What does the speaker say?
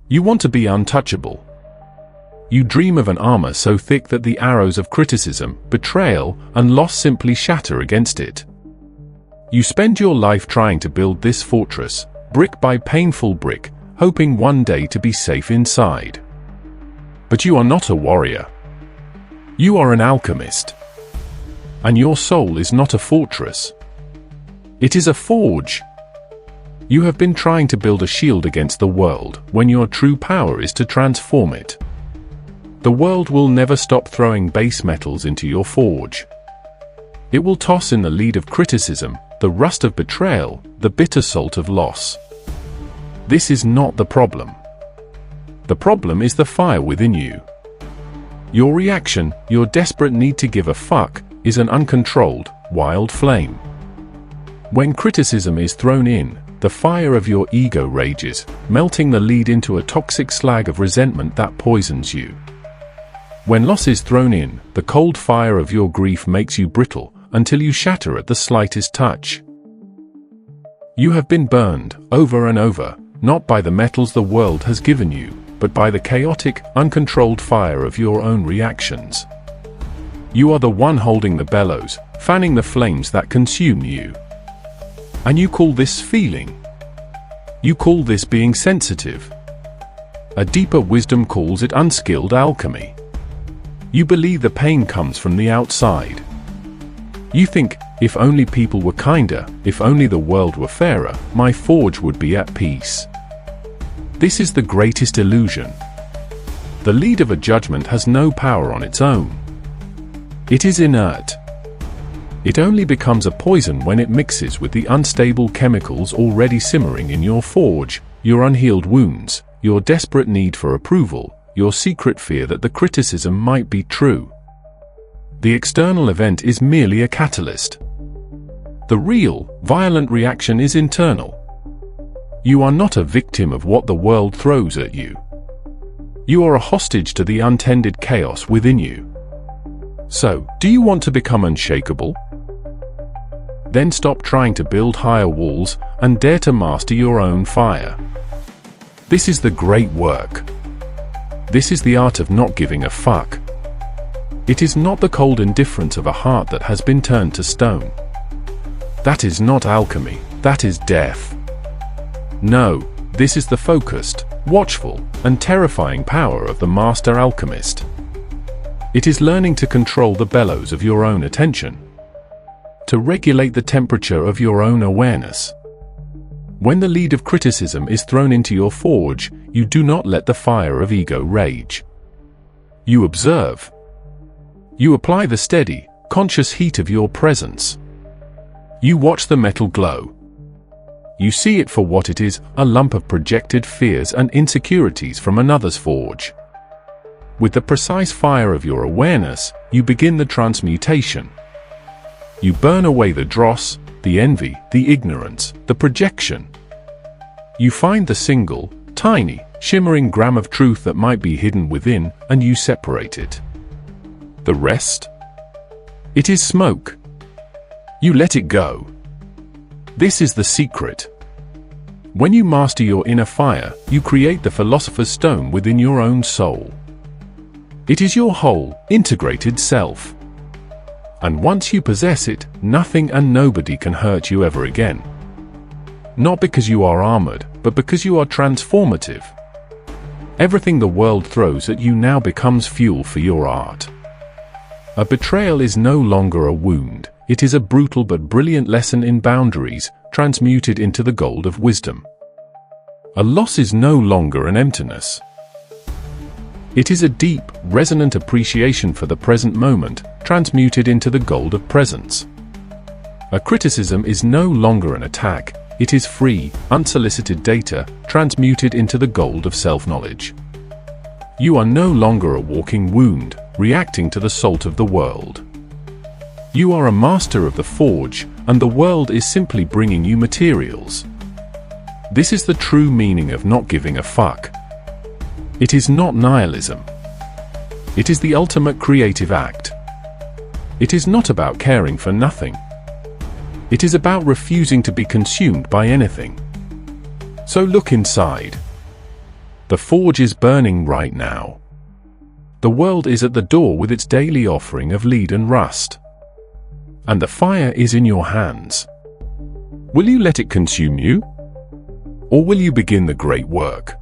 You want to be untouchable. You dream of an armor so thick that the arrows of criticism, betrayal, and loss simply shatter against it. You spend your life trying to build this fortress, brick by painful brick, hoping one day to be safe inside. But you are not a warrior. You are an alchemist. And your soul is not a fortress. It is a forge. You have been trying to build a shield against the world when your true power is to transform it. The world will never stop throwing base metals into your forge. It will toss in the lead of criticism, the rust of betrayal, the bitter salt of loss. This is not the problem. The problem is the fire within you. Your reaction, your desperate need to give a fuck, is an uncontrolled, wild flame. When criticism is thrown in, the fire of your ego rages, melting the lead into a toxic slag of resentment that poisons you. When loss is thrown in, the cold fire of your grief makes you brittle, until you shatter at the slightest touch. You have been burned, over and over, not by the metals the world has given you, but by the chaotic, uncontrolled fire of your own reactions. You are the one holding the bellows, fanning the flames that consume you. And you call this feeling. You call this being sensitive. A deeper wisdom calls it unskilled alchemy. You believe the pain comes from the outside. You think, if only people were kinder, if only the world were fairer, my forge would be at peace. This is the greatest illusion. The lead of a judgment has no power on its own. It is inert. It only becomes a poison when it mixes with the unstable chemicals already simmering in your forge, your unhealed wounds, your desperate need for approval, your secret fear that the criticism might be true. The external event is merely a catalyst. The real, violent reaction is internal. You are not a victim of what the world throws at you. You are a hostage to the untended chaos within you. So, do you want to become unshakable? Then stop trying to build higher walls and dare to master your own fire. This is the great work. This is the art of not giving a fuck. It is not the cold indifference of a heart that has been turned to stone. That is not alchemy, that is death. No, this is the focused, watchful, and terrifying power of the master alchemist. It is learning to control the bellows of your own attention, to regulate the temperature of your own awareness. When the lead of criticism is thrown into your forge, you do not let the fire of ego rage. You observe. You apply the steady, conscious heat of your presence. You watch the metal glow. You see it for what it is, a lump of projected fears and insecurities from another's forge. With the precise fire of your awareness, you begin the transmutation. You burn away the dross, the envy, the ignorance, the projection. You find the single, tiny, shimmering gram of truth that might be hidden within, and you separate it. The rest? It is smoke. You let it go. This is the secret. When you master your inner fire, you create the philosopher's stone within your own soul. It is your whole, integrated self. And once you possess it, nothing and nobody can hurt you ever again. Not because you are armored, but because you are transformative. Everything the world throws at you now becomes fuel for your art. A betrayal is no longer a wound, it is a brutal but brilliant lesson in boundaries, transmuted into the gold of wisdom. A loss is no longer an emptiness. It is a deep, resonant appreciation for the present moment, transmuted into the gold of presence. A criticism is no longer an attack, it is free, unsolicited data, transmuted into the gold of self-knowledge. You are no longer a walking wound, reacting to the salt of the world. You are a master of the forge, and the world is simply bringing you materials. This is the true meaning of not giving a fuck. It is not nihilism. It is the ultimate creative act. It is not about caring for nothing. It is about refusing to be consumed by anything. So look inside. The forge is burning right now. The world is at the door with its daily offering of lead and rust. And the fire is in your hands. Will you let it consume you? Or will you begin the great work?